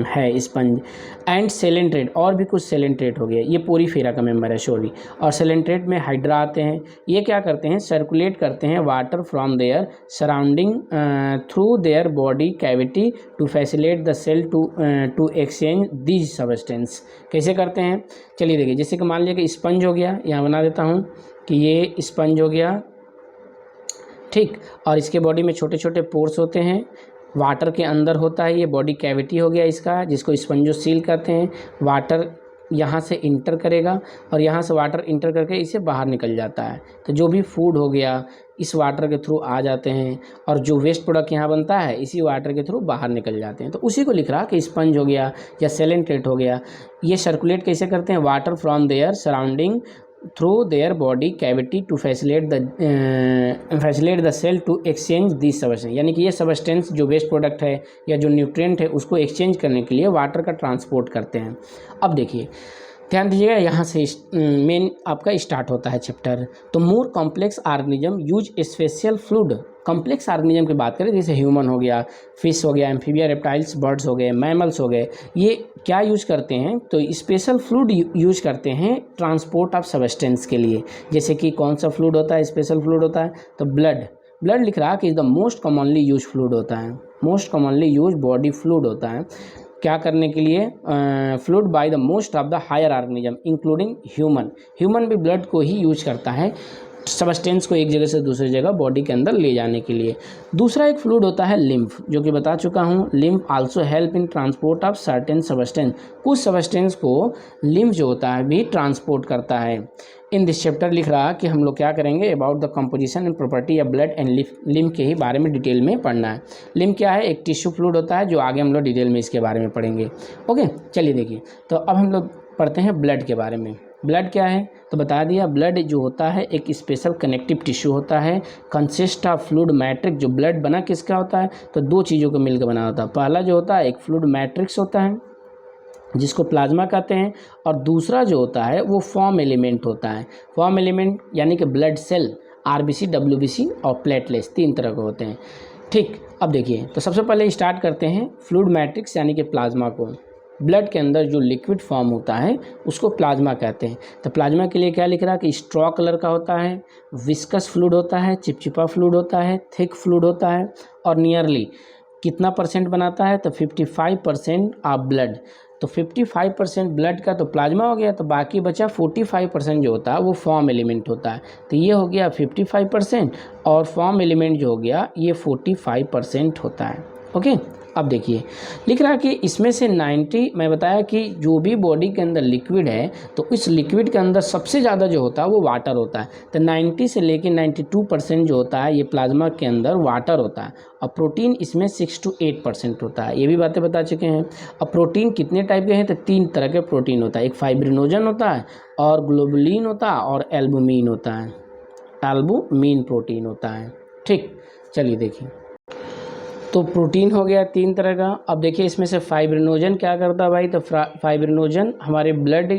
है स्पंज, एंड सेलेंट्रेट, और भी कुछ सेलेंट्रेट हो गया, ये पोरीफेरा का मेंबर है सॉरी, और सेलेंट्रेट में हाइड्रा आते हैं। ये क्या करते हैं, सर्कुलेट करते हैं water from their surrounding through their body cavity to facilitate the cell to exchange these substance. कैसे करते हैं, चलिए देखिए, जैसे कि मान लिया कि स्पंज हो गया, यहाँ बना देता हूँ कि ये स्पंज हो गया, ठीक, और इसके बॉडी में छोटे छोटे पोर्स होते हैं, वाटर के अंदर होता है, ये बॉडी कैविटी हो गया इसका, जिसको स्पंजोसील कहते हैं। वाटर यहाँ से इंटर करेगा और यहाँ से वाटर इंटर करके इसे बाहर निकल जाता है, तो जो भी फूड हो गया इस वाटर के थ्रू आ जाते हैं, और जो वेस्ट प्रोडक्ट यहाँ बनता है इसी वाटर के थ्रू बाहर निकल जाते हैं। तो उसी को लिख रहा कि स्पंज हो गया या सेलेंट्रेट हो गया, ये सर्कुलेट कैसे करते हैं, water from their surrounding through their body cavity to facilitate the cell to exchange this substance, यानी कि ये सब्सटेंस जो वेस्ट प्रोडक्ट है या जो न्यूट्रिएंट है उसको एक्सचेंज करने के लिए वाटर का ट्रांसपोर्ट करते हैं। अब देखिए ध्यान दीजिएगा, यहाँ से मेन आपका स्टार्ट होता है चैप्टर। तो more complex organism use special fluid, complex organism की बात करें जैसे ह्यूमन हो गया, फिश हो गया, एम्फीबिया, रेप्टाइल्स, बर्ड्स हो गए, मैमल्स हो गए, ये क्या यूज करते हैं, तो स्पेशल फ्लूइड यूज करते हैं ट्रांसपोर्ट ऑफ सब्सटेंस के लिए। जैसे कि कौन सा फ्लूइड होता है, स्पेशल फ्लूइड होता है, तो ब्लड लिख रहा कि is the most commonly use fluid होता है, most commonly use body fluid होता है, क्या करने के लिए, fluid by the most of the higher organism including human भी ब्लड को ही यूज करता है सबस्टेंस को एक जगह से दूसरी जगह बॉडी के अंदर ले जाने के लिए। दूसरा एक फ्लूइड होता है लिम्फ, जो कि बता चुका हूँ, lymph also help in transport of certain substance, कुछ सबस्टेंस को लिम्फ जो होता है भी ट्रांसपोर्ट करता है। इन दिस चैप्टर लिख रहा कि हम लोग क्या करेंगे, about the composition and property of blood and lymph के ही बारे में डिटेल में पढ़ना है। लिम्फ क्या है, एक टिश्यू फ्लूइड होता है, जो आगे हम लोग डिटेल में इसके बारे में पढ़ेंगे। ओके चलिए देखिए, तो अब हम लोग पढ़ते हैं ब्लड के बारे में। ब्लड क्या है, तो बता दिया, ब्लड जो होता है एक स्पेशल कनेक्टिव टिश्यू होता है, कंसिस्ट ऑफ फ्लूइड मैट्रिक्स। जो ब्लड बना किसका होता है, तो दो चीज़ों को मिलकर बना होता है। पहला जो होता है एक फ्लूइड मैट्रिक्स होता है जिसको प्लाज्मा कहते हैं, और दूसरा जो होता है वो फॉर्म एलिमेंट होता है। फॉर्म एलिमेंट यानी कि ब्लड सेल, आरबीसी, डब्ल्यूबीसी और प्लेटलेट्स, तीन तरह के होते हैं। ठीक, अब देखिए, तो सबसे पहले स्टार्ट करते हैं फ्लूइड मैट्रिक्स यानी कि प्लाज्मा को। ब्लड के अंदर जो लिक्विड फॉर्म होता है उसको प्लाज्मा कहते हैं। तो प्लाज्मा के लिए क्या लिख रहा है कि स्ट्रॉ कलर का होता है, विस्कस फ्लूइड होता है, चिपचिपा फ्लूइड होता है, थिक फ्लूइड होता है, और नियरली कितना परसेंट बनाता है, तो 55% ऑफ ब्लड। तो 55% ब्लड का तो प्लाज्मा हो गया, तो बाकी बचा 45% जो होता है वो फॉर्म एलिमेंट होता है। तो ये हो गया 55% और फॉर्म एलिमेंट जो हो गया ये 45% होता है। ओके, अब देखिए लिख रहा है कि इसमें से 90, मैं बताया कि जो भी बॉडी के अंदर लिक्विड है तो इस लिक्विड के अंदर सबसे ज़्यादा जो होता है वो वाटर होता है। तो 90 से लेकर 92% जो होता है ये प्लाज्मा के अंदर वाटर होता है, और प्रोटीन इसमें 6 to 8% होता है। ये भी बातें बता चुके हैं। अब प्रोटीन कितने टाइप के हैं, तो 3 तरह के प्रोटीन होता है, एक फाइब्रिनोजन होता है, और ग्लोबुलिन होता है, और एल्बुमिन होता है। एल्बुमिन प्रोटीन होता है। ठीक, चलिए देखिए, तो प्रोटीन हो गया 3 तरह का। अब देखिए इसमें से फाइब्रिनोजन क्या करता है भाई, तो फाइब्रिनोजन हमारे ब्लड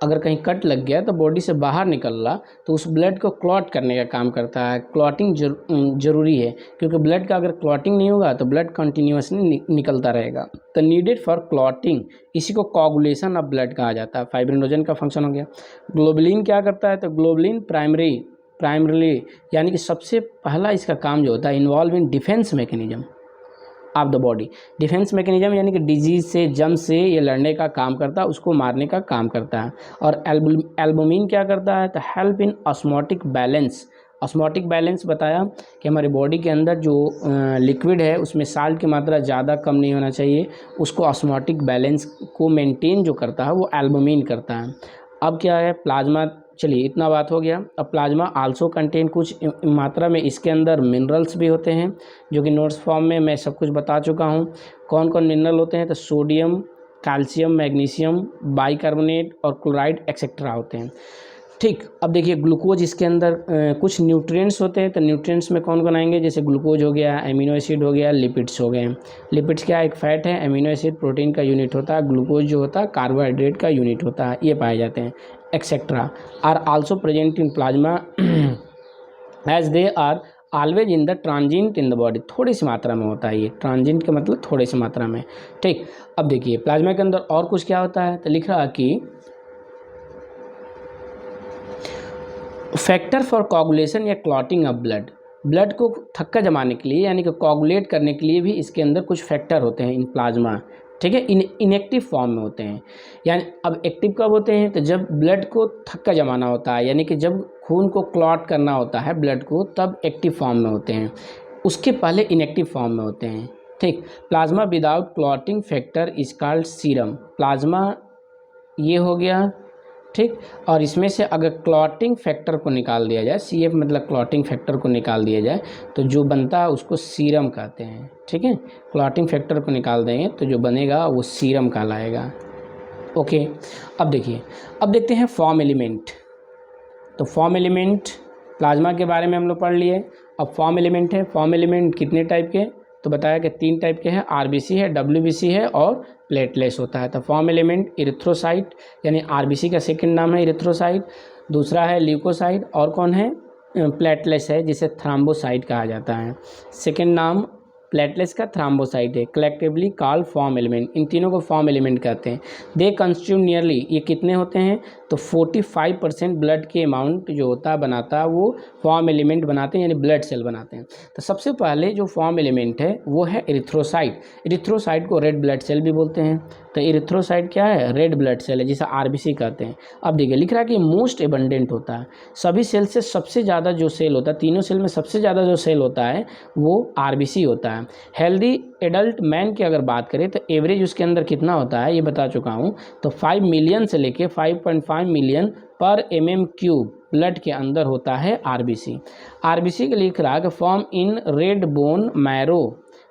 अगर कहीं कट लग गया तो बॉडी से बाहर निकल रहा तो उस ब्लड को क्लॉट करने का काम करता है। क्लॉटिंग जरूरी है, क्योंकि ब्लड का अगर क्लॉटिंग नहीं होगा तो ब्लड कंटिन्यूसली निकलता रहेगा। तो नीडेड फॉर क्लॉटिंग, इसी को कोगुलेशन ऑफ ब्लड कहा जाता है। फाइब्रिनोजन का फंक्शन हो गया। ग्लोबुलिन क्या करता है, तो ग्लोबुलिन प्राइमरीली यानी कि सबसे पहला इसका काम जो होता है involve in defence mechanism of the body. Defence mechanism यानी कि डिजीज से, जम से ये लड़ने का काम करता है, उसको मारने का काम करता है। और एल्बुमिन क्या करता है, तो help in osmotic balance. Osmotic balance बताया कि हमारे बॉडी के अंदर जो लिक्विड है उसमें साल्ट की मात्रा ज़्यादा कम नहीं होना चाहिए, उसको ऑस्मोटिक बैलेंस को मेंटेन जो करता है वो एल्बुमिन करता है। अब क्या है प्लाज्मा, चलिए इतना बात हो गया। अब प्लाज्मा आल्सो कंटेन, कुछ मात्रा में इसके अंदर मिनरल्स भी होते हैं, जो कि नोट्स फॉर्म में मैं सब कुछ बता चुका हूँ। कौन कौन मिनरल होते हैं, तो सोडियम, कैल्शियम, मैग्नीशियम, बाइकार्बोनेट और क्लोराइड एक्सेट्रा होते हैं। ठीक, अब देखिए ग्लूकोज इसके अंदर कुछ न्यूट्रिएंट्स होते हैं। तो न्यूट्रिएंट्स में कौन कौन आएंगे, जैसे ग्लूकोज हो गया, एमिनो एसिड हो गया, लिपिड्स हो गए। लिपिड्स क्या एक फैट है, एमिनो एसिड प्रोटीन का यूनिट होता है, ग्लूकोज जो होता है कार्बोहाइड्रेट का यूनिट होता है, ये पाए जाते हैं। Etcetera are also present in plasma as they are always in the transient in the body. थोड़ी सी मात्रा में होता है ये, ट्रांजिएंट का मतलब थोड़ी सी मात्रा में। ठीक, अब देखिए प्लाज्मा के अंदर और कुछ क्या होता है, तो लिख रहा है कि फैक्टर फॉर कोगुलेशन या क्लॉटिंग ऑफ ब्लड को थक्का जमाने के लिए यानी कि कोगुलेट करने के लिए भी इसके अंदर कुछ फैक्टर होते हैं इन प्लाज्मा। ठीक है, इनएक्टिव फॉर्म में होते हैं। यानी अब एक्टिव कब होते हैं, तो जब ब्लड को थक्का जमाना होता है, यानी कि जब खून को क्लॉट करना होता है ब्लड को, तब एक्टिव फॉर्म में होते हैं, उसके पहले इनएक्टिव फॉर्म में होते हैं। ठीक, plasma without clotting factor is called serum. Plasma ये हो गया, ठीक। और इसमें से अगर क्लॉटिंग फैक्टर को निकाल दिया जाए, CF मतलब क्लॉटिंग फैक्टर को निकाल दिया जाए, तो जो बनता है उसको सीरम कहते हैं। ठीक है, क्लॉटिंग फैक्टर को निकाल देंगे तो जो बनेगा वो सीरम कहलाएगा। ओके, अब देखिए, अब देखते हैं फॉर्म एलिमेंट। तो फॉर्म एलिमेंट प्लाज्मा के बारे में हम लोग पढ़ लिए। अब फॉर्म एलिमेंट है, फॉर्म एलिमेंट कितने टाइप के, तो बताया कि 3 टाइप के हैं, RBC है, WBC है और प्लेटलेट्स होता है। तो फॉर्म एलिमेंट इरिथ्रोसाइट, यानी RBC का सेकंड नाम है इरिथ्रोसाइट, दूसरा है ल्यूकोसाइट और कौन है प्लेटलेट्स है, जिसे थ्राम्बोसाइट कहा जाता है। सेकंड नाम प्लेटलेट्स का थ्राम्बोसाइट है। कलेक्टिवली कॉल्ड फॉर्म एलिमेंट, इन तीनों को फॉर्म एलिमेंट कहते हैं। दे कंस्टिट्यूट नियरली, ये कितने होते हैं, तो 45% ब्लड के अमाउंट जो होता है बनाता है वो फॉर्म एलिमेंट बनाते हैं, यानी ब्लड सेल बनाते हैं। तो सबसे पहले जो फॉर्म एलिमेंट है वो है इरिथ्रोसाइट। इरिथ्रोसाइट को रेड ब्लड सेल भी बोलते हैं। तो इरिथ्रोसाइट क्या है, रेड ब्लड सेल है, जिसे RBC कहते हैं। अब देखिए लिख रहा है कि मोस्ट एबंडेंट होता है, सभी सेल से सबसे ज़्यादा जो सेल होता है, तीनों सेल में सबसे ज़्यादा जो सेल होता है वो RBC होता है। हेल्दी एडल्ट मैन की अगर बात करें तो एवरेज उसके अंदर कितना होता है ये बता चुका हूँ। तो 5 मिलियन से लेके 5.5 मिलियन पर mm³ ब्लड के अंदर होता है RBC। RBC के लिख रहा है कि form in red bone marrow.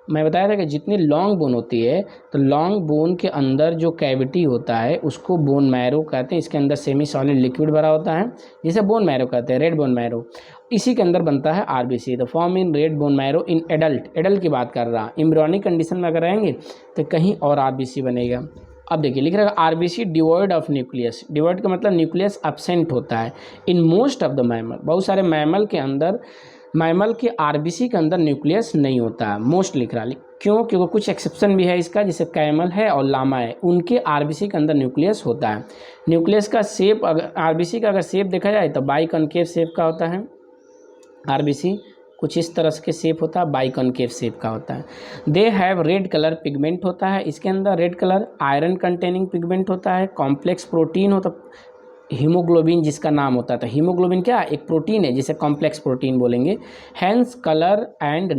मैं बताया था कि जितनी लॉन्ग बोन होती है तो लॉन्ग बोन के अंदर जो कैविटी होता है उसको बोन मैरो कहते हैं। इसके अंदर सेमी सॉलिड लिक्विड भरा होता है जिसे बोन मैरो कहते हैं, रेड बोन मैरो। इसी के अंदर बनता है RBC। The form in red bone marrow in adult की बात कर रहा। एम्ब्रियोनिक कंडीशन में अगर रहेंगे तो कहीं और RBC बनेगा। अब देखिए लिख रहा है RBC devoid of nucleus. Devoid का मतलब न्यूक्लियस एब्सेंट होता है in most of the mammal. बहुत सारे मैमल के अंदर, मैमल के RBC के अंदर न्यूक्लियस नहीं होता है, मोस्ट लिख रहा है। क्यों, क्योंकि कुछ एक्सेप्शन भी है इसका, जैसे कैमल है और लामा है, उनके RBC के अंदर न्यूक्लियस होता है। न्यूक्लियस का शेप, अगर RBC का अगर शेप देखा जाए तो बाइकॉन्केव शेप का होता है। RBC कुछ इस तरह के शेप होता है, बाइकॉन्केव शेप का होता है। They have read colour pigment होता है इसके अंदर, red colour. Iron containing pigment होता है। कॉम्प्लेक्स प्रोटीन होता, हीमोग्लोबिन जिसका नाम होता है। तो हीमोग्लोबिन क्या एक प्रोटीन है जिसे कॉम्प्लेक्स प्रोटीन बोलेंगे। Hence colour and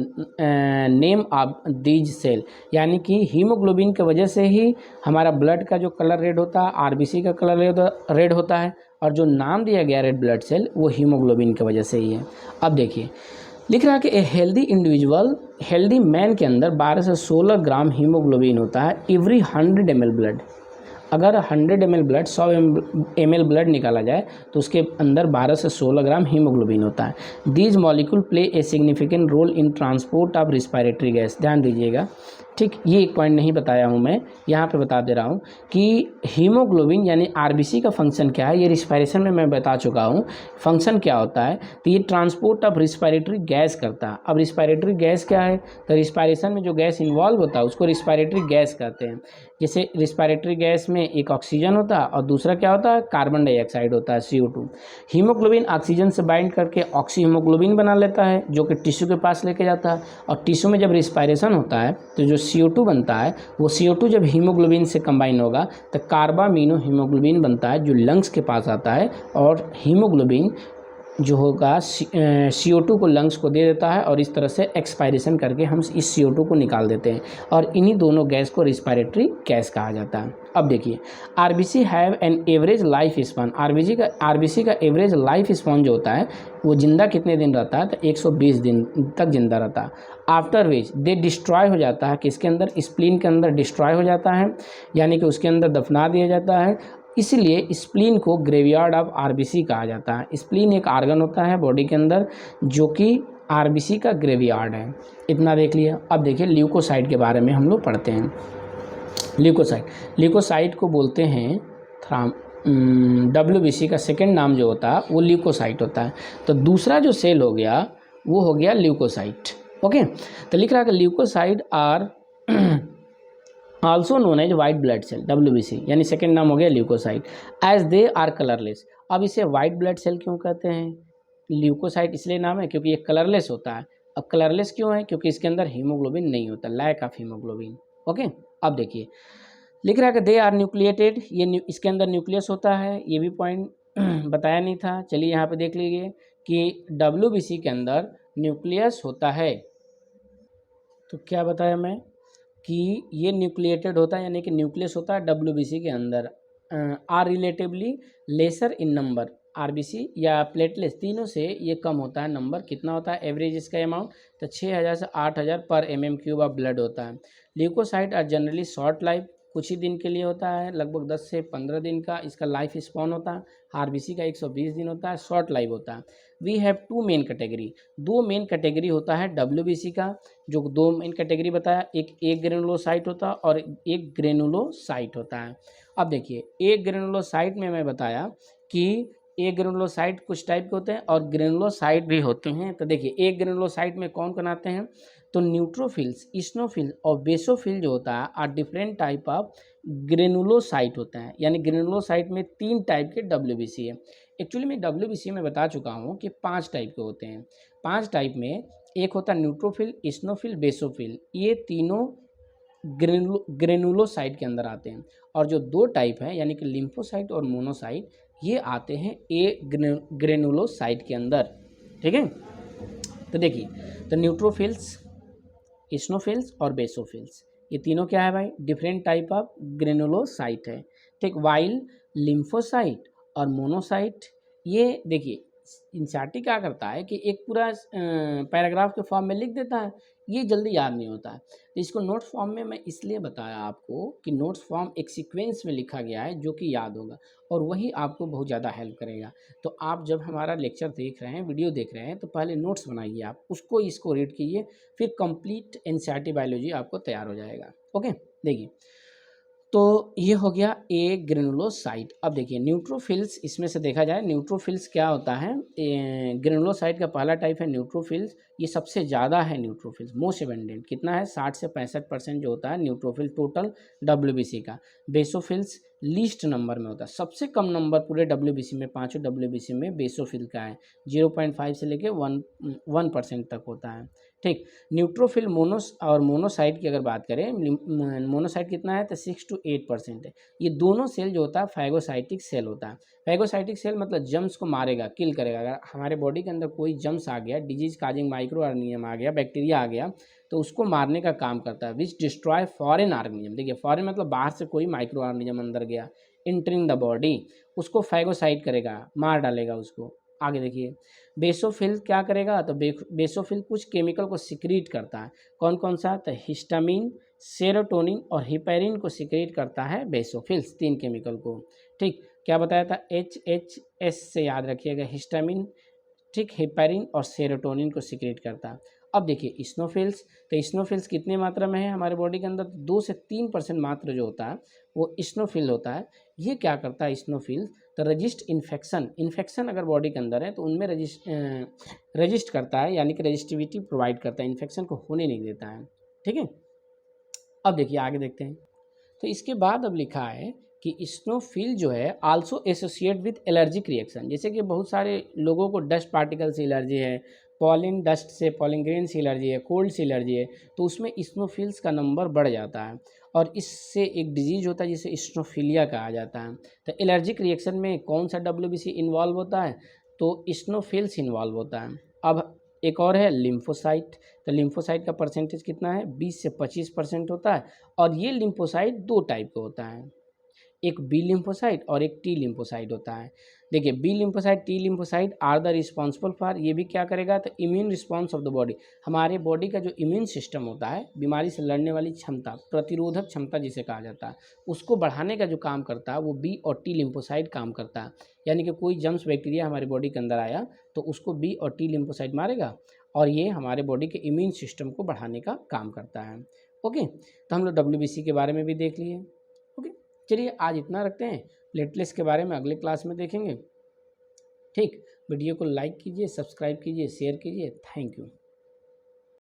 name of these cell, यानी कि हीमोग्लोबिन की वजह से ही हमारा ब्लड का जो कलर रेड होता है, RBC का कलर रेड होता है, और जो नाम दिया गया रेड ब्लड सेल वो हीमोग्लोबिन की वजह से ही है। अब देखिए लिख रहा है कि a healthy individual, healthy man के अंदर 12 से 16 ग्राम हीमोग्लोबिन होता है एवरी 100 ml ब्लड। अगर 100 ml ब्लड 100 ml ब्लड निकाला जाए तो उसके अंदर 12 से 16 ग्राम हीमोग्लोबिन होता है। These molecule play a significant role in transport of respiratory gas. ध्यान दीजिएगा, ठीक, ये एक पॉइंट नहीं बताया हूँ मैं, यहाँ पे बता दे रहा हूँ कि हीमोग्लोबिन यानी आरबीसी का फंक्शन क्या है, ये रिस्पायरेशन में मैं बता चुका हूँ फंक्शन क्या होता है। तो ये ट्रांसपोर्ट ऑफ रिस्पायरेटरी गैस करता है। अब रिस्पायरेटरी गैस क्या है, तो रिस्पायरेशन में जो गैस इन्वॉल्व होता है उसको रिस्पायरेटरी गैस कहते हैं। जैसे रिस्पायरेटरी गैस में एक ऑक्सीजन होता है और दूसरा क्या होता है, कार्बन डाइऑक्साइड होता है, CO2। हीमोग्लोबिन ऑक्सीजन से बाइंड करके ऑक्सी हीमोग्लोबिन बना लेता है जो कि टिश्यू के पास लेके जाता है, और टिश्यू में जब रिस्पायरेशन होता है तो जो CO2 बनता है वो CO2 जब हीमोग्लोबिन से कंबाइन होगा तो कार्बामीनो हीमोग्लोबिन बनता है जो लंग्स के पास आता है, और हीमोग्लोबिन जो होगा CO2 को लंग्स को दे देता है, और इस तरह से एक्सपायरेशन करके हम इस CO2 को निकाल देते हैं, और इन्हीं दोनों गैस को रिस्पायरेटरी गैस कहा जाता है। अब देखिए, RBC have an average life span. RBC का एवरेज लाइफ स्पान जो होता है वो जिंदा कितने दिन रहता है, तो 120 दिन तक जिंदा रहता है। आफ्टर विच दे डिस्ट्रॉय हो जाता है, किसके अंदर, स्प्लीन के अंदर डिस्ट्रॉय हो जाता है, यानी कि उसके अंदर दफना दिया जाता है। इसलिए स्प्लीन को ग्रेवयार्ड ऑफ आरबीसी कहा जाता है। स्प्लीन एक आर्गन होता है बॉडी के अंदर जो कि आरबीसी का ग्रेवयार्ड है। इतना देख लिया। अब देखिए ल्यूकोसाइट के बारे में हम लोग पढ़ते हैं। ल्यूकोसाइट को बोलते हैं WBC का सेकेंड नाम जो होता है वो ल्यूकोसाइट होता है। तो दूसरा जो सेल हो गया वो हो गया ल्यूकोसाइट। ओके, तो लिख रहा है कि leucocyte are also known as white blood cell, WBC यानी सेकेंड नाम हो गया leucocyte, as they are colourless. अब इसे वाइट ब्लड सेल क्यों कहते हैं, ल्यूकोसाइट इसलिए नाम है क्योंकि ये कलरलेस होता है। अब कलरलेस क्यों है, क्योंकि इसके अंदर हीमोग्लोबिन नहीं होता, लैक ऑफ हीमोग्लोबिन। ओके, अब देखिए लिख रहा है कि दे आर न्यूक्लिएटेड, ये इसके अंदर न्यूक्लियस होता है, ये भी पॉइंट बताया नहीं था। चलिए यहाँ पे देख लीजिए कि WBC के अंदर न्यूक्लियस होता है, तो क्या बताया मैं कि ये न्यूक्लिएटेड होता है, यानी कि न्यूक्लियस होता है WBC के अंदर। Are relatively lesser in number, RBC या प्लेटलेट्स तीनों से ये कम होता है नंबर। कितना होता है एवरेज इसका अमाउंट, तो 6000 से 8000 पर mm³ ऑफ ब्लड होता है। Leucocyte are generally short life, कुछ ही दिन के लिए होता है, लगभग 10 से 15 दिन का इसका लाइफ स्पॉन होता है। RBC का 120 दिन होता है, शॉर्ट लाइफ होता है। We have two main category, दो मेन कैटेगरी होता है WBC का, जो दो मेन कैटेगरी बताया, एक ग्रेनुलोसाइट होता है और एक ग्रेनुलोसाइट होता है। अब देखिए एक ग्रेनुलोसाइट में मैं बताया कि एक ग्रेनुलोसाइट कुछ टाइप के होते हैं और ग्रेनुलोसाइट भी होते हैं। तो देखिए एक ग्रेनुलोसाइट में कौन कौन आते हैं, तो न्यूट्रोफिल्स, इस्नोफिल और बेसोफिल जो होता है are different type of granulocyte होता है। यानी ग्रेनुलोसाइट में 3 टाइप के WBC है। एक्चुअली मैं WBC में बता चुका हूँ कि 5 टाइप के होते हैं। 5 टाइप में एक होता है न्यूट्रोफिल, इस्नोफिल, बेसोफिल, ये तीनों ग्रेनुलोसाइट के अंदर आते हैं। और जो 2 टाइप हैं यानी कि लिम्फोसाइट और मोनोसाइट, ये आते हैं ग्रेनुलोसाइट के अंदर। ठीक है, तो देखिए, तो न्यूट्रोफिल्स, इस्नोफिल्स और बेसोफिल्स, ये तीनों क्या है भाई, डिफरेंट टाइप ऑफ ग्रेनुलोसाइट है। ठीक, वाइल लिम्फोसाइट और मोनोसाइट, ये देखिए इंसार्टी क्या करता है कि एक पूरा पैराग्राफ के फॉर्म में लिख देता है, ये जल्दी याद नहीं होता है। तो इसको नोट्स फॉर्म में मैं इसलिए बताया आपको कि नोट्स फॉर्म एक सीक्वेंस में लिखा गया है जो कि याद होगा, और वही आपको बहुत ज़्यादा हेल्प करेगा। तो आप जब हमारा लेक्चर देख रहे हैं, वीडियो देख रहे हैं, तो पहले नोट्स बनाइए, आप उसको इसको रीड कीजिए, फिर कंप्लीट एनसीईआरटी बायोलॉजी आपको तैयार हो जाएगा। ओके, देखिए तो ये हो गया ए ग्रेनुलोसाइट। अब देखिए न्यूट्रोफिल्स, इसमें से देखा जाए न्यूट्रोफिल्स क्या होता है, ग्रेनुलोसाइट का पहला टाइप है न्यूट्रोफिल्स, ये सबसे ज़्यादा है न्यूट्रोफिल्स, मोस्ट एबेंडेंट, कितना है 60 से 65% जो होता है न्यूट्रोफिल टोटल WBC का। बेसोफिल्स लीस्ट नंबर में होता है, सबसे कम नंबर पूरे WBC में, 5 WBC में बेसोफिल का है, 0.5 से लेके 1% तक होता है। ठीक, न्यूट्रोफिल मोनोसाइट की अगर बात करें, मोनोसाइट कितना है तो 6 to 8% है। ये दोनों सेल जो होता है फैगोसाइटिक सेल होता है। फैगोसाइटिक सेल मतलब जम्स को मारेगा, किल करेगा। अगर हमारे बॉडी के अंदर कोई जम्स आ गया, डिजीज काजिंग माइक्रो ऑर्गेनिज्म आ गया, बैक्टीरिया आ गया, तो उसको मारने का काम करता है। विच डिस्ट्रॉय फॉरेन ऑर्गेनिज्म, देखिए फॉरेन मतलब बाहर से कोई माइक्रो ऑर्गेनिज्म अंदर गया, एंटरिंग द बॉडी, उसको फैगोसाइट करेगा, मार डालेगा उसको। आगे देखिए, बेसोफिल क्या करेगा, तो बेसोफिल कुछ केमिकल को सिक्रीट करता है। कौन कौन सा, तो हिस्टामिन, सेरोटोनिन और हिपेरिन को सिक्रीट करता है बेसोफिल्स, 3 केमिकल को। ठीक, क्या बताया था, HHS से याद रखिएगा, हिस्टामिन, ठीक, हिपेरिन और सेरोटोनिन को सिक्रेट करता है। अब देखिए इस्नोफिल्स, तो इस्नोफिल्स कितने मात्रा में है हमारे बॉडी के अंदर, 2 से 3% मात्र जो होता है वो इस्नोफिल होता है। ये क्या करता है इस्नोफिल्स, तो रजिस्ट इन्फेक्शन अगर बॉडी के अंदर है तो उनमें रजिस्ट करता है, यानी कि रजिस्टिविटी प्रोवाइड करता है, इन्फेक्शन को होने नहीं देता है। ठीक है, अब देखिए आगे देखते हैं। तो इसके बाद अब लिखा है कि स्नोफिल जो है also associate with allergic reaction, जैसे कि बहुत सारे लोगों को डस्ट पार्टिकल से एलर्जी है, पॉलिन डस्ट से, पॉलिन ग्रेन से एलर्जी है, कोल्ड से एलर्जी है, तो उसमें स्नोफिल्स का नंबर बढ़ जाता है और इससे एक डिजीज होता है जिसे स्नोफिलिया कहा जाता है। तो एलर्जिक रिएक्शन में कौन सा WBC इन्वॉल्व होता है, तो स्नोफिल्स इन्वॉल्व होता है। अब एक और है लिम्फोसाइट, तो लिम्फोसाइट का परसेंटेज कितना है, 20 से 25% होता है। और ये लिम्फोसाइट 2 टाइप का होता है, एक बी लिम्फोसाइट और एक टी लिम्फोसाइट होता है। देखिए B lymphocyte, T lymphocyte are the responsible for, ये भी क्या करेगा, तो immune response of the body, हमारे बॉडी का जो इम्यून सिस्टम होता है, बीमारी से लड़ने वाली क्षमता, प्रतिरोधक क्षमता जिसे कहा जाता है, उसको बढ़ाने का जो काम करता है वो बी और टी लिम्फोसाइट काम करता है। यानी कि कोई जम्स बैक्टीरिया हमारे बॉडी के अंदर आया तो उसको बी और टी लिम्फोसाइट मारेगा और ये हमारे बॉडी के इम्यून सिस्टम को बढ़ाने का काम करता है। ओके, तो हम लोग WBC के बारे में भी देख लिए। ओके, चलिए आज इतना रखते हैं, प्लेटलेट्स के बारे में अगले क्लास में देखेंगे। ठीक, वीडियो को लाइक कीजिए, सब्सक्राइब कीजिए, शेयर कीजिए। Thank you.